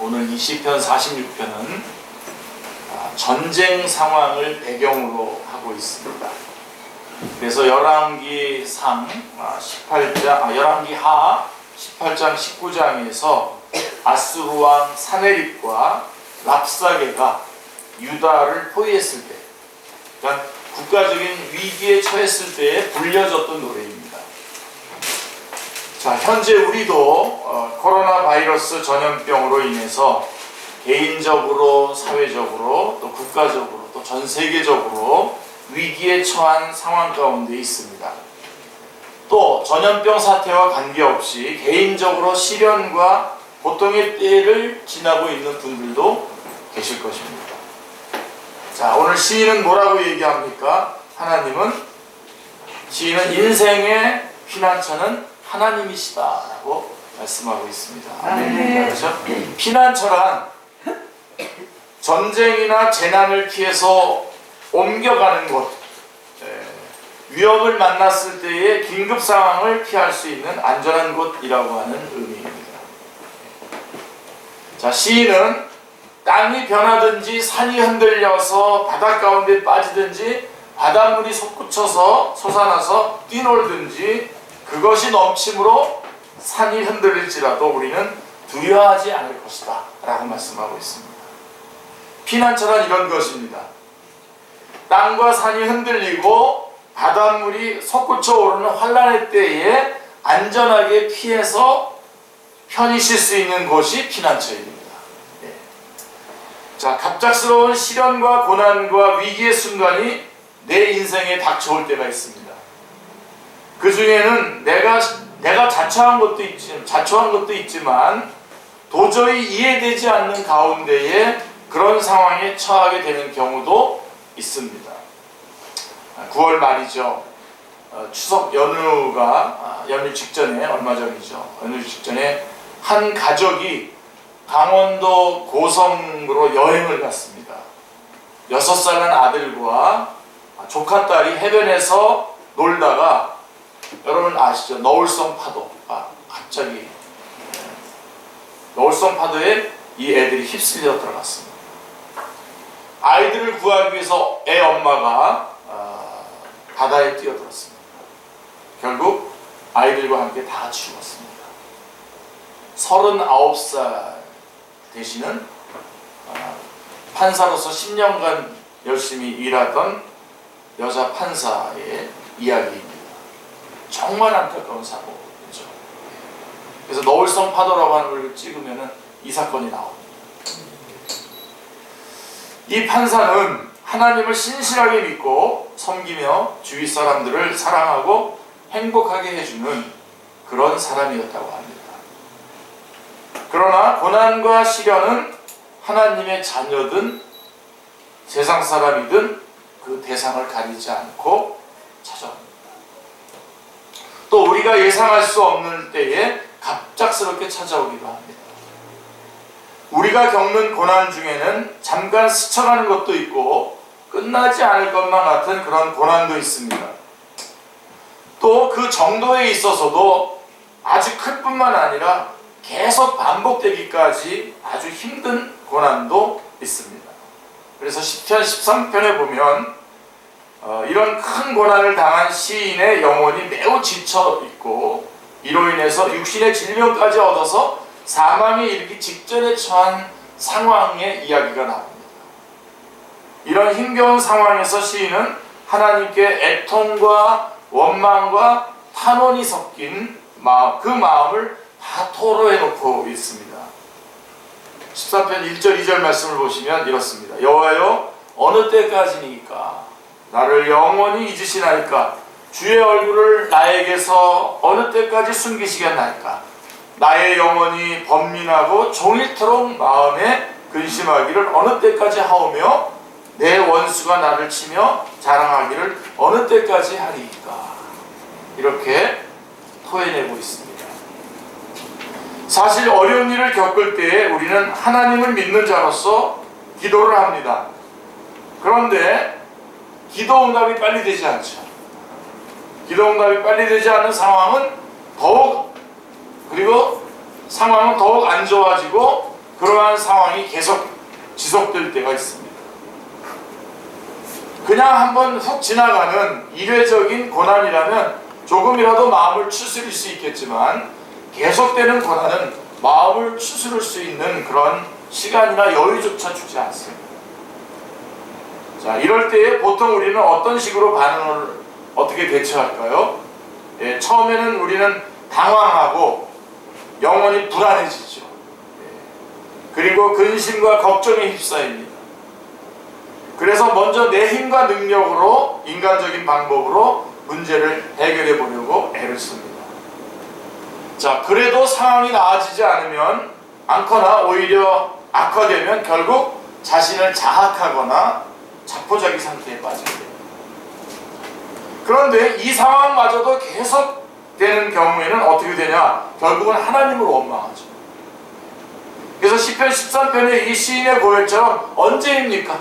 오늘 이 시편 46편은 전쟁 상황을 배경으로 하고 있습니다. 그래서 열왕기상 18장, 열왕기하 18장 19장에서 아수르 왕 사네립과 랍사게가 유다를 포위했을 때, 그러니까 국가적인 위기에 처했을 때에 불려졌던 노래입니다. 자, 현재 우리도 코로나 바이러스 전염병으로 인해서 개인적으로, 사회적으로, 또 국가적으로, 또 전 세계적으로 위기에 처한 상황 가운데 있습니다. 또 전염병 사태와 관계없이 개인적으로 시련과 고통의 때를 지나고 있는 분들도 계실 것입니다. 자, 오늘 시인은 뭐라고 얘기합니까? 시인은 인생의 피난처는 하나님이시다라고 말씀하고 있습니다. 아멘. 그렇죠? 피난처란 전쟁이나 재난을 피해서 옮겨가는 곳, 위협을 만났을 때의 긴급 상황을 피할 수 있는 안전한 곳이라고 하는 의미입니다. 자, 시인은 땅이 변하든지 산이 흔들려서 바닷 가운데 빠지든지 바닷물이 솟구쳐서 솟아나서 뛰놀든지 그것이 넘침으로 산이 흔들릴지라도 우리는 두려워하지 않을 것이다 라고 말씀하고 있습니다. 피난처란 이런 것입니다. 땅과 산이 흔들리고 바닷물이 솟구쳐 오르는 환란의 때에 안전하게 피해서 편히 쉴 수 있는 곳이 피난처입니다. 자, 갑작스러운 시련과 고난과 위기의 순간이 내 인생에 닥쳐올 때가 있습니다. 그 중에는 내가 자초한 것도 있지만 도저히 이해되지 않는 가운데에 그런 상황에 처하게 되는 경우도 있습니다. 9월 말이죠. 추석 연휴 직전에, 얼마 전이죠. 연휴 직전에 한 가족이 강원도 고성으로 여행을 갔습니다. 6살 난 아들과 조카딸이 해변에서 놀다가, 여러분 아시죠? 너울성 파도. 갑자기 너울성 파도에 이 애들이 휩쓸려 들어갔습니다. 아이들을 구하기 위해서 애 엄마가 바다에 뛰어들었습니다. 결국 아이들과 함께 다 죽었습니다. 39살 되시는 판사로서 10년간 열심히 일하던 여자 판사의 이야기입니다. 정말 안타까운 사고죠. 그래서 너울성 파도라고 하는 걸 찍으면 이 사건이 나옵니다. 이 판사는 하나님을 신실하게 믿고 섬기며 주위 사람들을 사랑하고 행복하게 해주는 그런 사람이었다고 합니다. 그러나 고난과 시련은 하나님의 자녀든 세상 사람이든 그 대상을 가리지 않고 찾아옵니다. 또 우리가 예상할 수 없는 때에 갑작스럽게 찾아오기도 합니다. 우리가 겪는 고난 중에는 잠깐 스쳐가는 것도 있고 끝나지 않을 것만 같은 그런 고난도 있습니다. 또 그 정도에 있어서도 아주 클 뿐만 아니라 계속 반복되기까지 아주 힘든 고난도 있습니다. 그래서 시편 13편에 보면 이런 큰 고난을 당한 시인의 영혼이 매우 지쳐 있고 이로 인해서 육신의 질병까지 얻어서 사망에 이르기 직전에 처한 상황의 이야기가 나옵니다. 이런 힘겨운 상황에서 시인은 하나님께 애통과 원망과 탄원이 섞인 그 마음을 다 토로해 놓고 있습니다. 14편 1절 2절 말씀을 보시면 이렇습니다. 여호와여, 어느 때까지니까 나를 영원히 잊으시나이까? 주의 얼굴을 나에게서 어느 때까지 숨기시겠나이까? 나의 영혼이 번민하고 종일토록 마음에 근심하기를 어느 때까지 하오며 내 원수가 나를 치며 자랑하기를 어느 때까지 하리이까? 이렇게 토해내고 있습니다. 사실 어려운 일을 겪을 때에 우리는 하나님을 믿는 자로서 기도를 합니다. 그런데 기도 응답이 빨리 되지 않죠. 기도 응답이 빨리 되지 않는 상황은 더욱 안 좋아지고 그러한 상황이 계속 지속될 때가 있습니다. 그냥 한번 훅 지나가는 일회적인 고난이라면 조금이라도 마음을 추스릴 수 있겠지만, 계속되는 고난은 마음을 추스릴 수 있는 그런 시간이나 여유조차 주지 않습니다. 자, 이럴 때에 보통 우리는 어떤 식으로 반응을 어떻게 대처할까요? 예, 처음에는 우리는 당황하고 영혼이 불안해지죠. 예, 그리고 근심과 걱정에 휩싸입니다. 그래서 먼저 내 힘과 능력으로, 인간적인 방법으로 문제를 해결해 보려고 애를 씁니다. 자, 그래도 상황이 나아지지 않거나 오히려 악화되면 결국 자신을 자학하거나 자포자기 상태에 빠지게 됩니다. 그런데 이 상황마저도 계속되는 경우에는 어떻게 되냐? 결국은 하나님을 원망하죠. 그래서 시편 13편의 이 시인의 고백처럼, 언제입니까?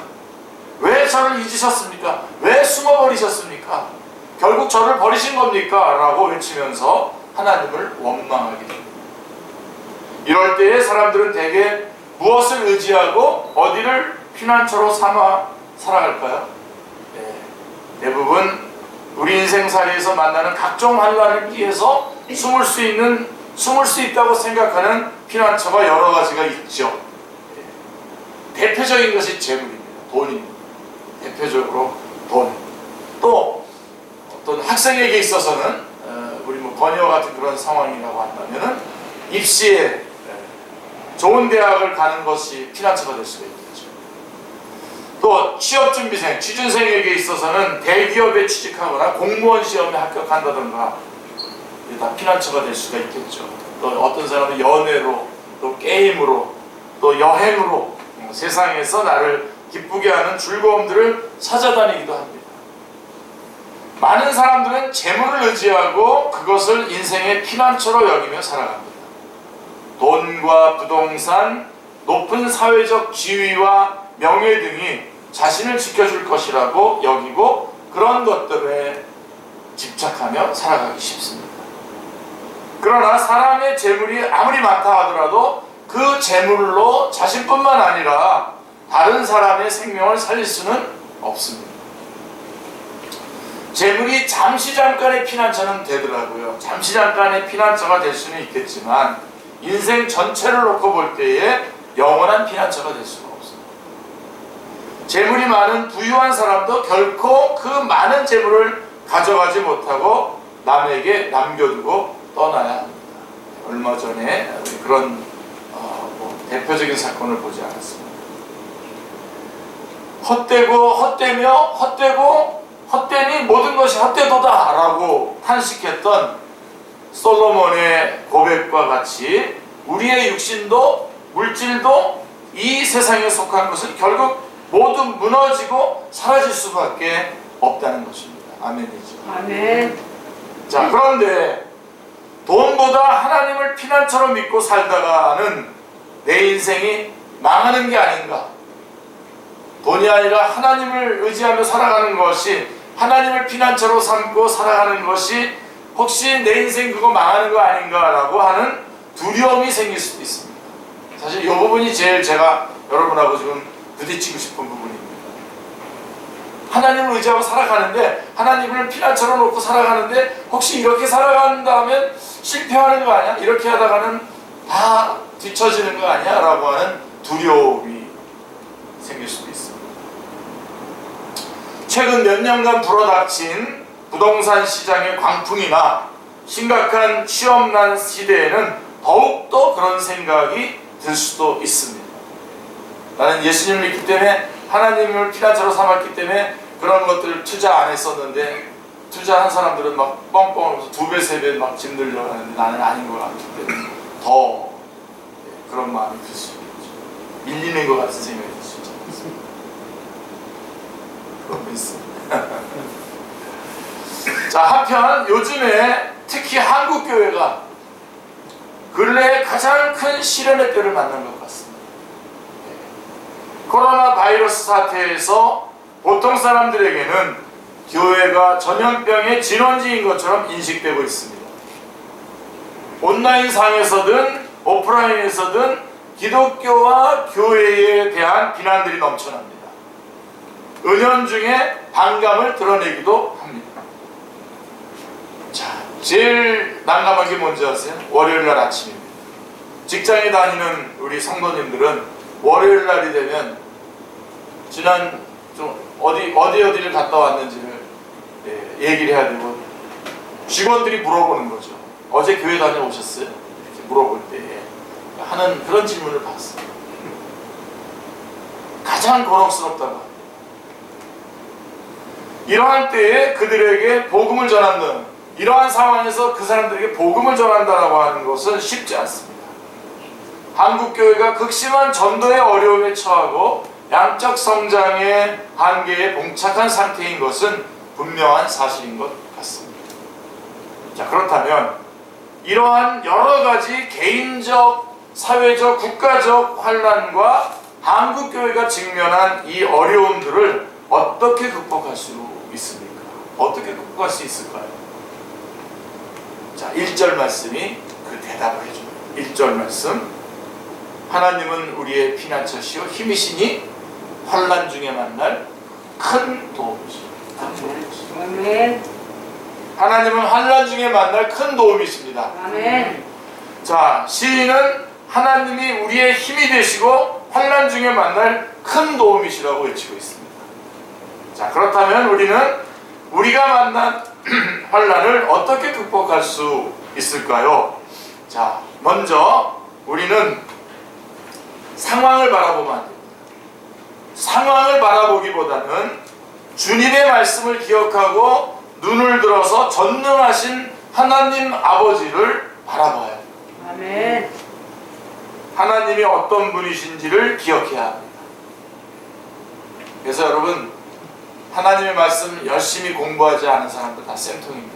왜 저를 잊으셨습니까? 왜 숨어버리셨습니까? 결국 저를 버리신 겁니까? 라고 외치면서 하나님을 원망하게 됩니다. 이럴 때에 사람들은 대개 무엇을 의지하고 어디를 피난처로 삼아 살아갈까요? 네, 대부분 우리 인생살이에서 만나는 각종 환난을 피해서 숨을 수 있다고 생각하는 피난처가 여러 가지가 있죠. 네, 대표적인 것이 재물입니다. 돈입니다. 대표적으로 돈. 또 어떤 학생에게 있어서는 우리 번역 같은 그런 상황이라고 한다면은 입시에 좋은 대학을 가는 것이 피난처가 될 수가 있겠죠. 또 취업준비생, 취준생에게 있어서는 대기업에 취직하거나 공무원 시험에 합격한다던가, 이게 다 피난처가 될 수가 있겠죠. 또 어떤 사람은 연애로, 또 게임으로, 또 여행으로 세상에서 나를 기쁘게 하는 즐거움들을 찾아다니기도 합니다. 많은 사람들은 재물을 의지하고 그것을 인생의 피난처로 여기며 살아갑니다. 돈과 부동산, 높은 사회적 지위와 명예 등이 자신을 지켜줄 것이라고 여기고 그런 것들에 집착하며 살아가기 쉽습니다. 그러나 사람의 재물이 아무리 많다 하더라도 그 재물로 자신뿐만 아니라 다른 사람의 생명을 살릴 수는 없습니다. 재물이 잠시 잠깐의 피난처는 되더라고요. 잠시 잠깐의 피난처가 될 수는 있겠지만 인생 전체를 놓고 볼 때에 영원한 피난처가 될 수가 없습니다. 재물이 많은 부유한 사람도 결코 그 많은 재물을 가져가지 못하고 남에게 남겨두고 떠나야 합니다. 얼마 전에 그런 대표적인 사건을 보지 않았습니다. 헛되니 모든 것이 헛되도다 라고 탄식했던 솔로몬의 고백과 같이 우리의 육신도 물질도 이 세상에 속한 것은 결국 모두 무너지고 사라질 수밖에 없다는 것입니다. 아멘이죠. 아멘. 자, 그런데 돈보다 하나님을 피난처로 믿고 살다가는 내 인생이 망하는 게 아닌가? 돈이 아니라 하나님을 의지하며 살아가는 것이, 하나님을 피난처로 삼고 살아가는 것이 혹시 내 인생 그거 망하는 거 아닌가라고 하는 두려움이 생길 수도 있습니다. 사실 이 부분이 제일 제가 여러분하고 지금 부딪히고 싶은 부분입니다. 하나님을 의지하고 살아가는데, 하나님을 피난처로 놓고 살아가는데 혹시 이렇게 살아간다면 실패하는 거 아니야? 이렇게 하다가는 다 뒤처지는 거 아니야? 라고 하는 두려움이 생길 수도 있습니다. 최근 몇 년간 불어닥친 부동산 시장의 광풍이나 심각한 취업난 시대에는 더욱더 그런 생각이 들 수도 있습니다. 나는 예수님을 믿기 때문에, 하나님을 피난처로 삼았기 때문에 그런 것들을 투자 안 했었는데, 투자한 사람들은 막 뻥뻥하면서 2배, 3배 막 짐들려고 하는데 나는 아닌 것 같기 때문에 더 그런 마음이 들 수 있겠죠. 밀리는 것 같은 생각이 들 수 있습니다. 그런 거 있습니다. 자, 한편 요즘에 특히 한국 교회가 근래에 가장 큰 시련의 때를 만난 것 같습니다. 코로나 바이러스 사태에서 보통 사람들에게는 교회가 전염병의 진원지인 것처럼 인식되고 있습니다. 온라인상에서든 오프라인에서든 기독교와 교회에 대한 비난들이 넘쳐납니다. 은연중에 반감을 드러내기도 합니다. 자, 제일 난감한 게 뭔지 아세요? 월요일날 아침입니다. 직장에 다니는 우리 성도님들은 월요일날이 되면 지난 좀 어디를 갔다 왔는지를 얘기를 해야 되고, 직원들이 물어보는 거죠. 어제 교회 다녀오셨어요? 이렇게 물어볼 때 하는 그런 질문을 받았어요. 가장 곤혹스럽다고 합니다. 이러한 때에 그들에게 복음을 전한다는, 이러한 상황에서 그 사람들에게 복음을 전한다라고 하는 것은 쉽지 않습니다. 한국교회가 극심한 전도의 어려움에 처하고 양적 성장의 한계에 봉착한 상태인 것은 분명한 사실인 것 같습니다. 자, 그렇다면 이러한 여러 가지 개인적, 사회적, 국가적 환난과 한국교회가 직면한 이 어려움들을 어떻게 극복할 수 있습니까? 어떻게 극복할 수 있을까요? 자, 1절 말씀이 그 대답을 해줍니다. 1절 말씀, 하나님은 우리의 피난처시요 힘이시니 환난 중에 만날 큰 도움이시오. 아멘. 하나님은 환난 중에 만날 큰 도움이십니다. 아멘. 자, 시인은 하나님이 우리의 힘이 되시고 환난 중에 만날 큰 도움이시라고 외치고 있습니다. 자, 그렇다면 우리는 우리가 만난 환난을 어떻게 극복할 수 있을까요? 자, 먼저 우리는 상황을 바라보면 안 됩니다. 상황을 바라보기보다는 주님의 말씀을 기억하고 눈을 들어서 전능하신 하나님 아버지를 바라봐야 합니다. 아멘. 하나님이 어떤 분이신지를 기억해야 합니다. 그래서 여러분, 하나님의 말씀 열심히 공부하지 않은 사람들 다 쌤통입니다.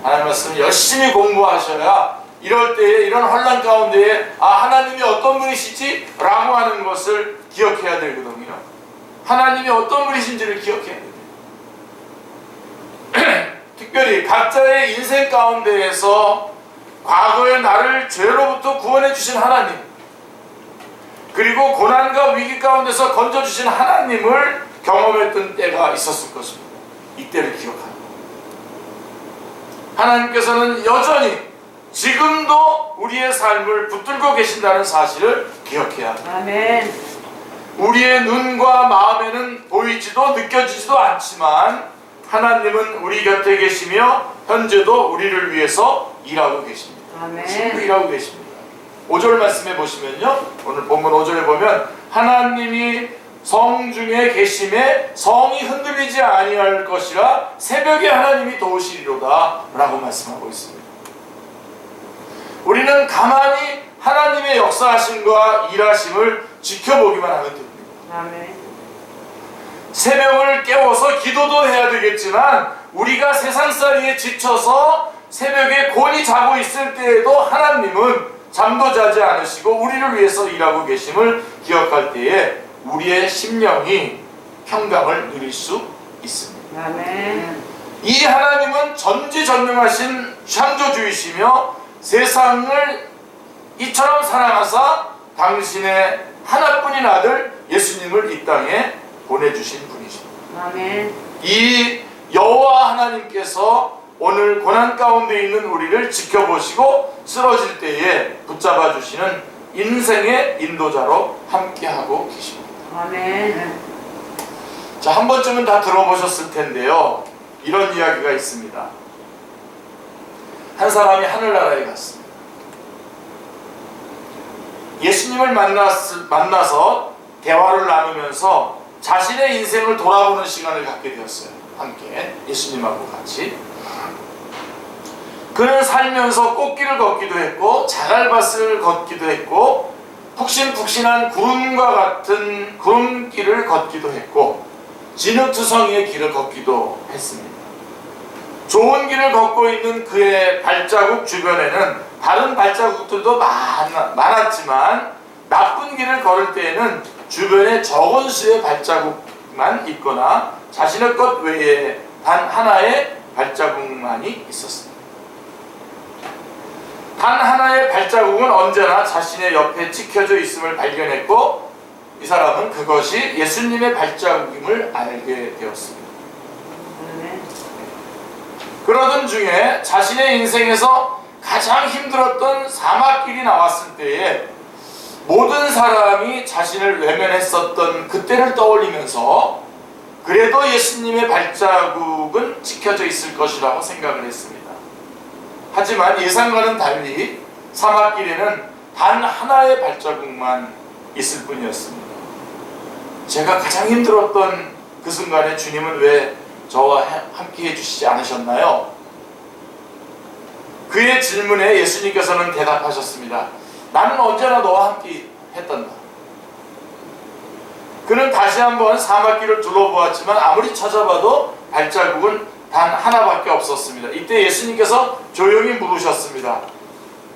하나님의 말씀 열심히 공부하셔야 이럴 때에, 이런 혼란 가운데에 하나님이 어떤 분이시지? 라고 하는 것을 기억해야 되거든요. 하나님이 어떤 분이신지를 기억해야 됩니다. 특별히 각자의 인생 가운데에서 과거의 나를 죄로부터 구원해 주신 하나님, 그리고 고난과 위기 가운데서 건져주신 하나님을 경험했던 때가 있었을 것입니다. 이때를 기억합니다. 하나님께서는 여전히 지금도 우리의 삶을 붙들고 계신다는 사실을 기억해야 합니다. 아멘. 우리의 눈과 마음에는 보이지도 느껴지지도 않지만 하나님은 우리 곁에 계시며 현재도 우리를 위해서 일하고 계십니다. 아멘. 지금도 일하고 계십니다. 5절 말씀해 보시면요, 오늘 본문 5절에 보면 하나님이 성중에 계심에 성이 흔들리지 아니할 것이라 새벽에 하나님이 도우시리로다 라고 말씀하고 있습니다. 우리는 가만히 하나님의 역사하심과 일하심을 지켜보기만 하면 됩니다. 아멘. 새벽을 깨워서 기도도 해야 되겠지만 우리가 세상살이에 지쳐서 새벽에 곤히 자고 있을 때에도 하나님은 잠도 자지 않으시고 우리를 위해서 일하고 계심을 기억할 때에 우리의 심령이 평강을 누릴 수 있습니다. 아멘. 이 하나님은 전지전능하신 창조주이시며 세상을 이처럼 사랑하사 당신의 하나뿐인 아들 예수님을 이 땅에 보내주신 분이십니다. 아멘. 이 여호와 하나님께서 오늘 고난 가운데 있는 우리를 지켜보시고 쓰러질 때에 붙잡아 주시는 인생의 인도자로 함께하고 계십니다. 아멘. 자, 한 번쯤은 다 들어보셨을 텐데요, 이런 이야기가 있습니다. 한 사람이 하늘나라에 갔습니다. 예수님을 만나서 대화를 나누면서 자신의 인생을 돌아보는 시간을 갖게 되었어요. 함께 예수님하고 같이. 그는 살면서 꽃길을 걷기도 했고 자갈밭을 걷기도 했고 푹신푹신한 구름과 같은 구름길을 걷기도 했고 진흙투성이의 길을 걷기도 했습니다. 좋은 길을 걷고 있는 그의 발자국 주변에는 다른 발자국들도 많았지만 나쁜 길을 걸을 때에는 주변에 적은 수의 발자국만 있거나 자신의 것 외에 단 하나의 발자국만이 있었습니다. 단 하나의 발자국은 언제나 자신의 옆에 찍혀져 있음을 발견했고 이 사람은 그것이 예수님의 발자국임을 알게 되었습니다. 아멘. 그러던 중에 자신의 인생에서 가장 힘들었던 사막길이 나왔을 때에 모든 사람이 자신을 외면했었던 그때를 떠올리면서 그래도 예수님의 발자국은 찍혀져 있을 것이라고 생각을 했습니다. 하지만 예상과는 달리 사막길에는 단 하나의 발자국만 있을 뿐이었습니다. 제가 가장 힘들었던 그 순간에 주님은 왜 저와 함께 해주시지 않으셨나요? 그의 질문에 예수님께서는 대답하셨습니다. 나는 언제나 너와 함께 했단다. 그는 다시 한번 사막길을 둘러보았지만 아무리 찾아봐도 발자국은 단 하나밖에 없었습니다. 이때 예수님께서 조용히 물으셨습니다.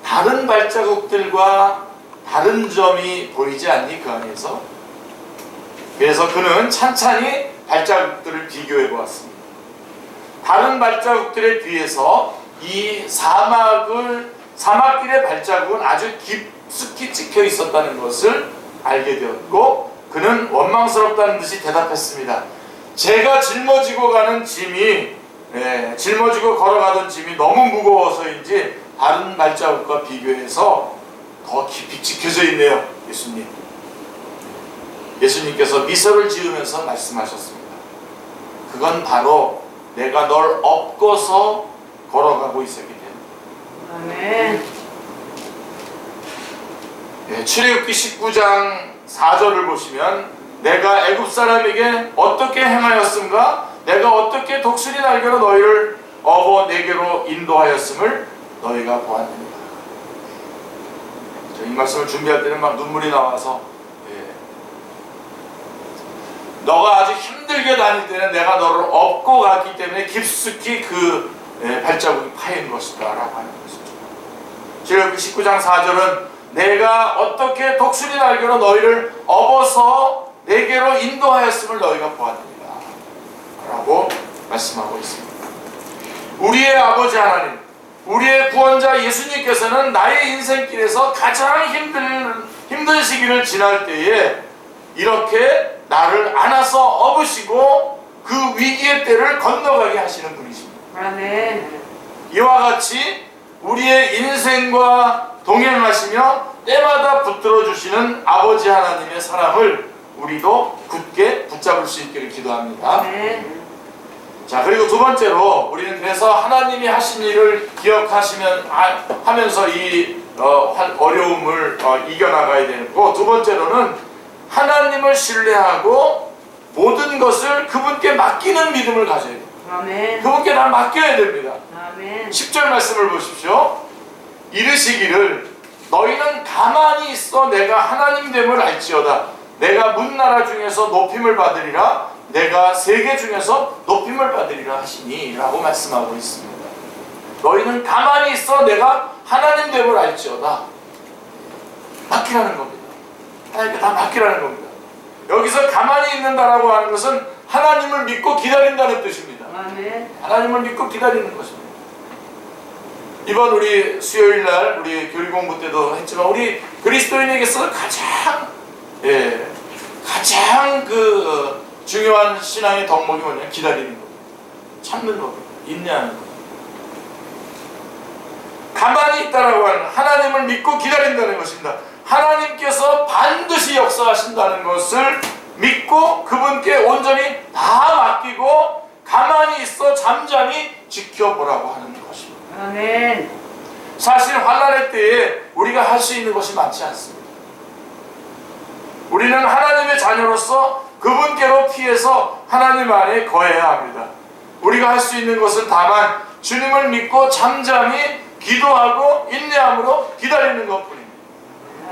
다른 발자국들과 다른 점이 보이지 않니 그 안에서? 그래서 그는 찬찬히 발자국들을 비교해 보았습니다. 다른 발자국들에 비해서 이 사막길의 발자국은 아주 깊숙이 찍혀 있었다는 것을 알게 되었고 그는 원망스럽다는 듯이 대답했습니다. 제가 짊어지고 가는 짐이 짊어지고 걸어가던 짐이 너무 무거워서인지 다른 발자국과 비교해서 더 깊이 찍혀져 있네요. 예수님께서 미소를 지으면서 말씀하셨습니다. 그건 바로 내가 널 업고서 걸어가고 있었기 때문에. 아멘. 출애굽기 19장 4절을 보시면 내가 애굽 사람에게 어떻게 행하였음과 내가 어떻게 독수리 날개로 너희를 업어 내게로 인도하였음을 너희가 보았느니라. 이 말씀을 준비할 때는 막 눈물이 나와서 너가 아주 힘들게 다닐 때는 내가 너를 업고 갔기 때문에 깊숙이 그 발자국이 파인 것이다 라고 하는 것이죠. 출애굽기 19장 4절은 내가 어떻게 독수리 날개로 너희를 업어서 내게로 인도하였음을 너희가 보았느니라 라고 말씀하고 있습니다. 우리의 아버지 하나님, 우리의 구원자 예수님께서는 나의 인생길에서 가장 힘든 시기를 지날 때에 이렇게 나를 안아서 업으시고 그 위기의 때를 건너가게 하시는 분이십니다. 아멘. 이와 같이 우리의 인생과 동행하시며 때마다 붙들어 주시는 아버지 하나님의 사랑을 우리도 굳게 붙잡을 수 있기를 기도합니다. 아멘. 자, 그리고 두 번째로 우리는 그래서 하나님이 하신 일을 기억하면서 이 어려움을 이겨나가야 되고, 두 번째로는 하나님을 신뢰하고 모든 것을 그분께 맡기는 믿음을 가져야 돼요. 아멘. 그분께 다 맡겨야 됩니다. 아멘. 10절 말씀을 보십시오. 이르시기를 너희는 가만히 있어 내가 하나님 됨을 알지어다. 내가 문나라 중에서 높임을 받으리라. 내가 세계 중에서 높임을 받으리라 하시니 라고 말씀하고 있습니다. 너희는 가만히 있어 내가 하나님 됨을 알지어다. 맡기라는 겁니다. 하나님께 다 맡기라는 겁니다. 여기서 가만히 있는다라고 하는 것은 하나님을 믿고 기다린다는 뜻입니다. 아멘. 하나님을 믿고 기다리는 것입니다. 이번 우리 수요일날 우리 교리 공부 때도 했지만 우리 그리스도인에게서 가장 중요한 신앙의 덕목이 뭐냐면 기다리는 겁니다. 참는 겁니다. 인내하는 겁니다. 가만히 있다라고 하는 하나님을 믿고 기다린다는 것입니다. 하나님께서 반드시 역사하신다는 것을 믿고 그분께 온전히 다 맡기고 가만히 있어 잠잠히 지켜보라고 하는 것입니다. 아멘. 사실 환난의 때에 우리가 할 수 있는 것이 많지 않습니다. 우리는 하나님의 자녀로서 그분께로 피해서 하나님 안에 거해야 합니다. 우리가 할 수 있는 것은 다만 주님을 믿고 잠잠히 기도하고 인내함으로 기다리는 것뿐입니다.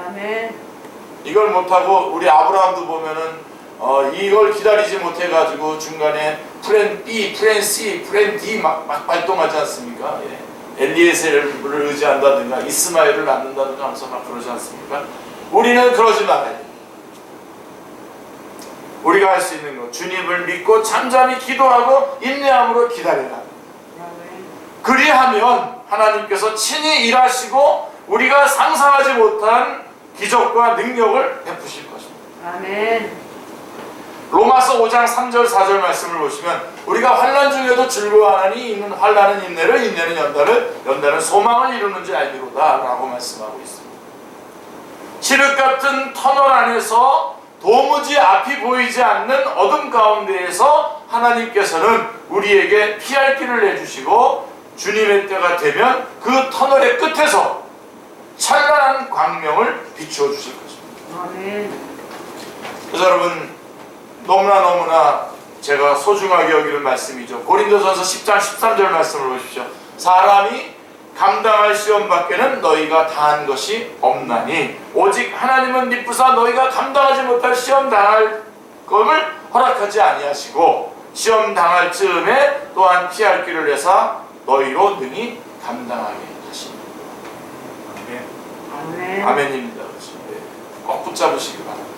아멘. 이걸 못하고 우리 아브라함도 보면은 이걸 기다리지 못해가지고 중간에 플랜 B, 플랜 C, 플랜 D 막 발동하지 않습니까? 엘리에셀을 의지한다든가 이스마엘을 낳는다든가 하면서 막 그러지 않습니까? 우리는 그러지 말아야 돼요. 우리가 할 수 있는 것, 주님을 믿고 잠잠히 기도하고 인내함으로 기다려라. 아멘. 그리하면 하나님께서 친히 일하시고 우리가 상상하지 못한 기적과 능력을 베푸실 것입니다. 아멘. 로마서 5장 3절 4절 말씀을 보시면 우리가 환난 중에도 즐거워하니 이는 환난은 인내를, 인내는 연단은 소망을 이루는지 알기로다 라고 말씀하고 있습니다. 칠흑 같은 터널 안에서 도무지 앞이 보이지 않는 어둠 가운데에서 하나님께서는 우리에게 피할 길을 내주시고 주님의 때가 되면 그 터널의 끝에서 찬란한 광명을 비추어 주실 것입니다. 아멘. 그래서 여러분 너무나 제가 소중하게 여기는 말씀이죠. 고린도전서 10장 13절 말씀을 보십시오. 사람이 감당할 시험 밖에는 너희가 다한 것이 없나니 오직 하나님은 미쁘사 너희가 감당하지 못할 시험 당할 것을 허락하지 아니하시고 시험 당할 즈음에 또한 피할 길을 내사 너희로 능히 감당하게 하시니. 아멘. 아멘입니다. 꼭 붙잡으시기 바랍니다.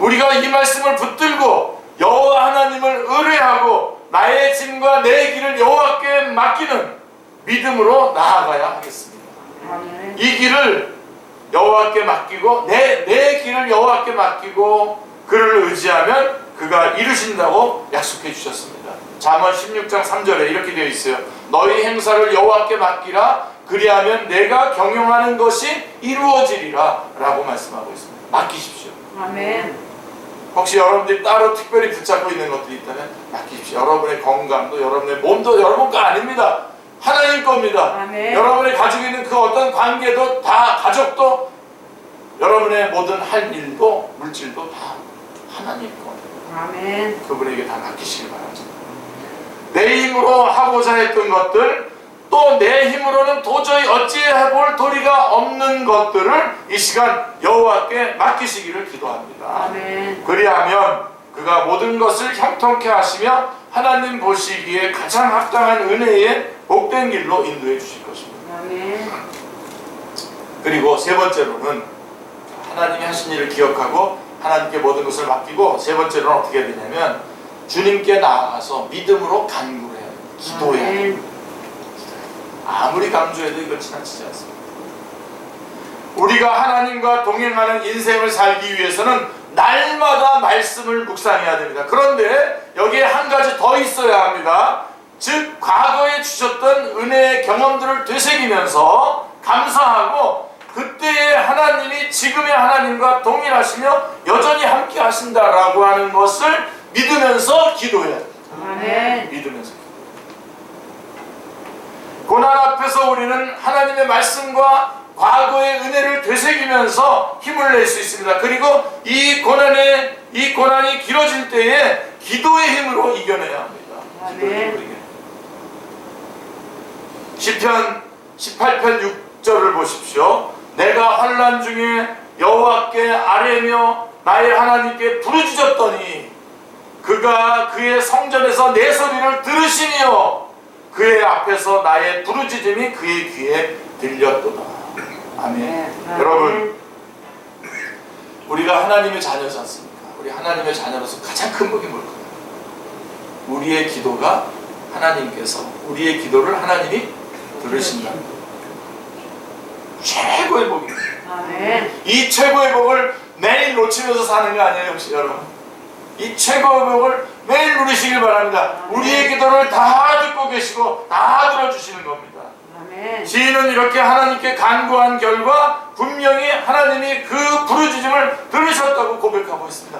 우리가 이 말씀을 붙들고 여호와 하나님을 의뢰하고 나의 짐과 내 길을 여호와께 맡기는 믿음으로 나아가야 하겠습니다. 아멘. 이 길을 여호와께 맡기고 내 길을 여호와께 맡기고 그를 의지하면 그가 이루신다고 약속해 주셨습니다. 잠언 16장 3절에 이렇게 되어 있어요. 너희 행사를 여호와께 맡기라 그리하면 내가 경영하는 것이 이루어지리라 라고 말씀하고 있습니다. 맡기십시오. 아멘. 혹시 여러분들이 따로 특별히 붙잡고 있는 것들이 있다면 맡기십시오. 여러분의 건강도 여러분의 몸도 여러분 거 아닙니다. 하나님 겁니다. 아멘. 여러분이 가지고 있는 그 어떤 관계도 다 가족도 여러분의 모든 할 일도 물질도 다 하나님 겁니다. 아멘. 그분에게 다 맡기시길 바랍니다. 내 힘으로 하고자 했던 것들 또 내 힘으로는 도저히 어찌해 볼 도리가 없는 것들을 이 시간 여호와께 맡기시기를 기도합니다. 아멘. 그리하면 그가 모든 것을 형통케 하시며 하나님 보시기에 가장 합당한 은혜의 복된 길로 인도해 주실 것입니다. 아멘. 그리고 세 번째로는 하나님이 하신 일을 기억하고 하나님께 모든 것을 맡기고 세 번째로는 어떻게 해야 되냐면 주님께 나아가서 믿음으로 간구를 해야 돼요. 기도해야 돼요. 아멘. 아무리 강조해도 이건 지나치지 않습니다. 우리가 하나님과 동행하는 인생을 살기 위해서는 날마다 말씀을 묵상해야 됩니다. 그런데 여기에 한 가지 더 있어야 합니다. 즉 과거에 주셨던 은혜의 경험들을 되새기면서 감사하고 그때의 하나님이 지금의 하나님과 동일하시며 여전히 함께 하신다라고 하는 것을 믿으면서 기도해야 됩니다. 아멘. 믿으면서 고난 앞에서 우리는 하나님의 말씀과 과거의 은혜를 되새기면서 힘을 낼 수 있습니다. 그리고 이 고난이 길어질 때에 기도의 힘으로 이겨내야 합니다. 기도의 힘으로 이겨내야. 시편 18편 6절을 보십시오. 내가 환난 중에 여호와께 아뢰며 나의 하나님께 부르짖었더니 그가 그의 성전에서 내 소리를 들으시니요 그의 앞에서 나의 부르짖음이 그의 귀에 들렸도다. 아멘. 아멘. 여러분 우리가 하나님의 자녀지 않습니까? 우리 하나님의 자녀로서 가장 큰 복이 뭘까요? 우리의 기도가 하나님께서 우리의 기도를 하나님이 들으신다. 최고의 복입니다. 아멘. 이 최고의 복을 매일 놓치면서 사는 거 아니에요, 혹시 여러분? 이 최고의 복을 매일 누리시길 바랍니다. 우리의 기도를 다 듣고 계시고 다 들어주시는 겁니다. 아멘. 시인은 이렇게 하나님께 간구한 결과 분명히 하나님이 그 부르짖음을 들으셨다고 고백하고 있습니다.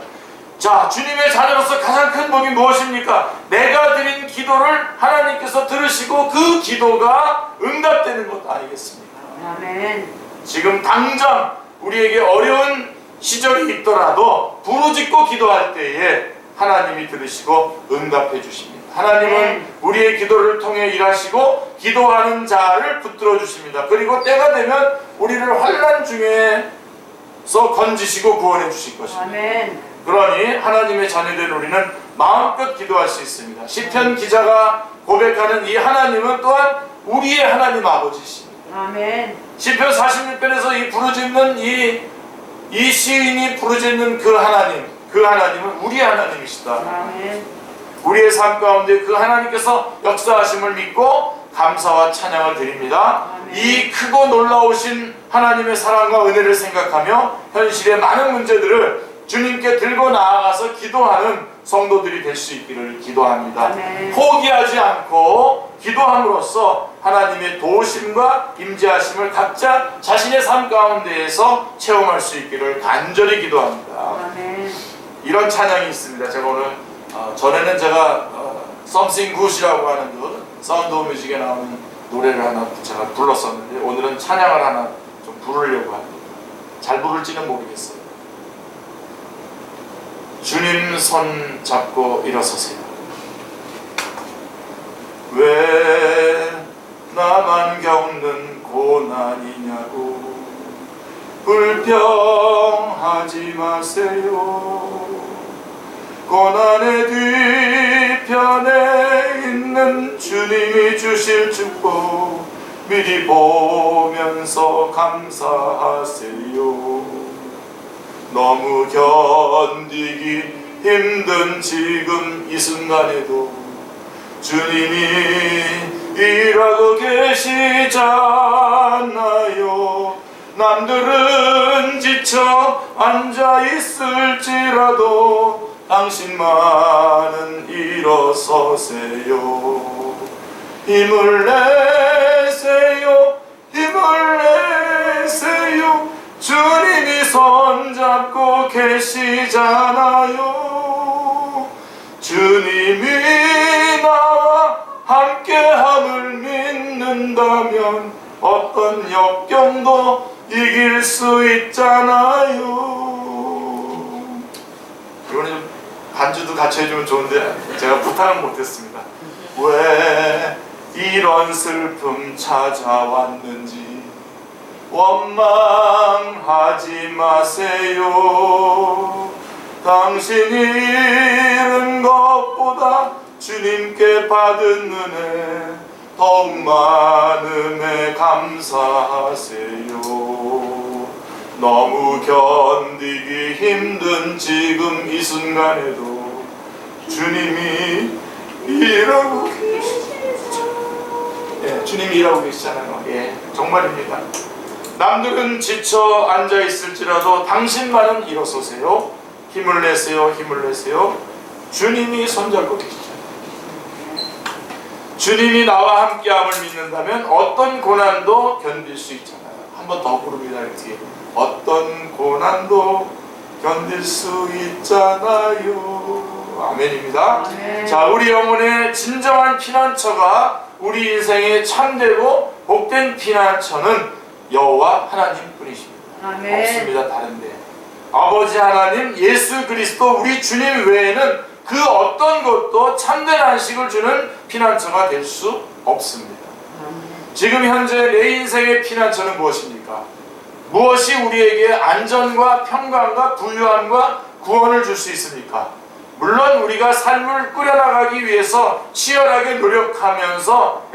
자, 주님의 자녀로서 가장 큰 복이 무엇입니까? 내가 드린 기도를 하나님께서 들으시고 그 기도가 응답되는 것 아니겠습니까? 아멘. 지금 당장 우리에게 어려운 시절이 있더라도 부르짖고 기도할 때에 하나님이 들으시고 응답해 주십니다. 하나님은 우리의 기도를 통해 일하시고 기도하는 자를 붙들어 주십니다. 그리고 때가 되면 우리를 환난 중에서 건지시고 구원해 주실 것입니다. 아멘. 그러니 하나님의 자녀된 우리는 마음껏 기도할 수 있습니다. 시편 기자가 고백하는 이 하나님은 또한 우리의 하나님 아버지십니다. 아멘. 시편 46편에서 이 부르짖는 이 시인이 부르짖는 그 하나님은 우리의 하나님이시다. 아멘. 우리의 삶 가운데 그 하나님께서 역사하심을 믿고 감사와 찬양을 드립니다. 아멘. 이 크고 놀라우신 하나님의 사랑과 은혜를 생각하며 현실의 많은 문제들을 주님께 들고 나아가서 기도하는 성도들이 될 수 있기를 기도합니다. 아멘. 포기하지 않고 기도함으로써 하나님의 도우심과 임재하심을 각자 자신의 삶 가운데에서 체험할 수 있기를 간절히 기도합니다. 아멘. 이런 찬양이 있습니다. 제가 오늘 전에는 제가 Something Good이라고 하는 그 사운드 오브 뮤직에 나오는 노래를 하나 제가 불렀었는데 오늘은 찬양을 하나 좀 부르려고 합니다. 잘 부를지는 모르겠어요. 주님 손 잡고 일어서세요. 왜 나만 겪는 고난이냐고 불평하지 마세요. 고난의 뒤편에 있는 주님이 주실 축복 미리 보면서 감사하세요. 너무 견디기 힘든 지금 이 순간에도 주님이 일하고 계시잖아요. 남들은 지쳐 앉아있을지라도 당신만은 일어서세요. 힘을 내세요. 힘을 내세요. 주님이 손잡고 계시잖아요. 주님이 나와 함께함을 믿는다면 어떤 역경도 이길 수 있잖아요. 이거는 좀 반주도 같이 해주면 좋은데 제가 부탁은 못했습니다. 왜 이런 슬픔 찾아왔는지 원망하지 마세요. 당신이 잃은 것보다 주님께 받은 은혜 더욱 많음에 감사하세요. 너무 견디기 힘든 지금 이 순간에도 주님이 일하고 계시잖아요. 예, 주님이 일하고 계시잖아요. 예, 정말입니다. 남들은 지쳐 앉아있을지라도 당신만은 일어서세요. 힘을 내세요. 힘을 내세요. 주님이 손잡고 계시잖아요. 주님이 나와 함께함을 믿는다면 어떤 고난도 견딜 수 있잖아요. 한 번 더 부릅니다. 이렇게 어떤 고난도 견딜 수 있잖아요. 아멘입니다. 아멘. 자, 우리 영혼의 진정한 피난처가 우리 인생의 참되고 복된 피난처는 여호와 하나님 뿐이십니다. 아멘. 없습니다. 다른데 아버지 하나님 예수 그리스도 우리 주님 외에는 그 어떤 것도 참된 안식을 주는 피난처가 될 수 없습니다. 지금 현재 내 인생의 피난처는 무엇입니까? 무엇이 우리에게 안전과 평강과 부유함과 구원을 줄 수 있습니까? 물론 우리가 삶을 꾸려나가기 위해서 치열하게 노력하면서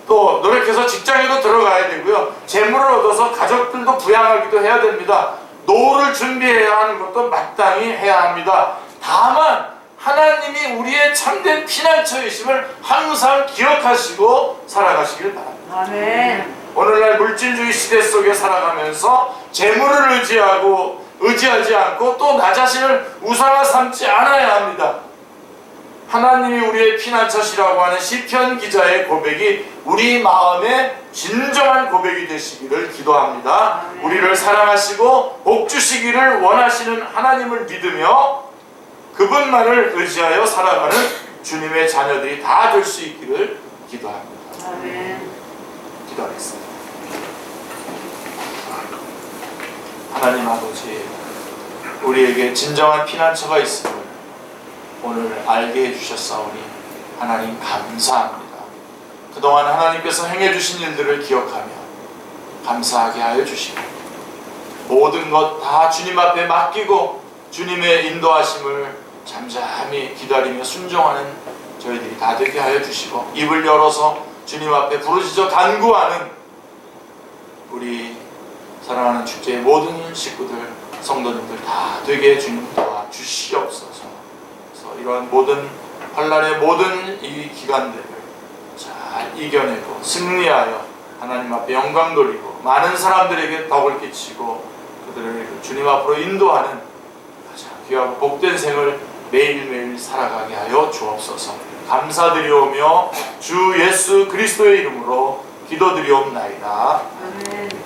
또 노력해서 직장에도 들어가야 되고요. 재물을 얻어서 가족들도 부양하기도 해야 됩니다. 노후를 준비해야 하는 것도 마땅히 해야 합니다. 다만 하나님이 우리의 참된 피난처이심을 항상 기억하시고 살아가시길 바랍니다. 아멘. 오늘날 물질주의 시대 속에 살아가면서 재물을 의지하지 않고 또 나 자신을 우상화 삼지 않아야 합니다. 하나님이 우리의 피난처시라고 하는 시편 기자의 고백이 우리 마음의 진정한 고백이 되시기를 기도합니다. 아멘. 우리를 사랑하시고 복 주시기를 원하시는 하나님을 믿으며 그분만을 의지하여 살아가는 주님의 자녀들이 다 될 수 있기를 기도합니다. 아멘. 기도하겠습니다. 하나님 아버지, 우리에게 진정한 피난처가 있음을 오늘 알게 해주셨사오니 하나님 감사합니다. 그동안 하나님께서 행해주신 일들을 기억하며 감사하게 하여 주시고 모든 것 다 주님 앞에 맡기고 주님의 인도하심을 잠잠히 기다리며 순종하는 저희들이 다 되게 하여 주시고 입을 열어서 주님 앞에 부르짖어 간구하는 우리 사랑하는 축제의 모든 식구들, 성도님들 다 되게 주님 도와주시옵소서. 그래서 이러한 모든 환란의 모든 이 기간들을 잘 잘 이겨내고 승리하여 하나님 앞에 영광 돌리고 많은 사람들에게 덕을 끼치고 그들을 주님 앞으로 인도하는 가장 귀하고 복된 생을 매일매일 살아가게 하여 주옵소서. 감사드리오며 주 예수 그리스도의 이름으로 기도드리옵나이다. 아멘.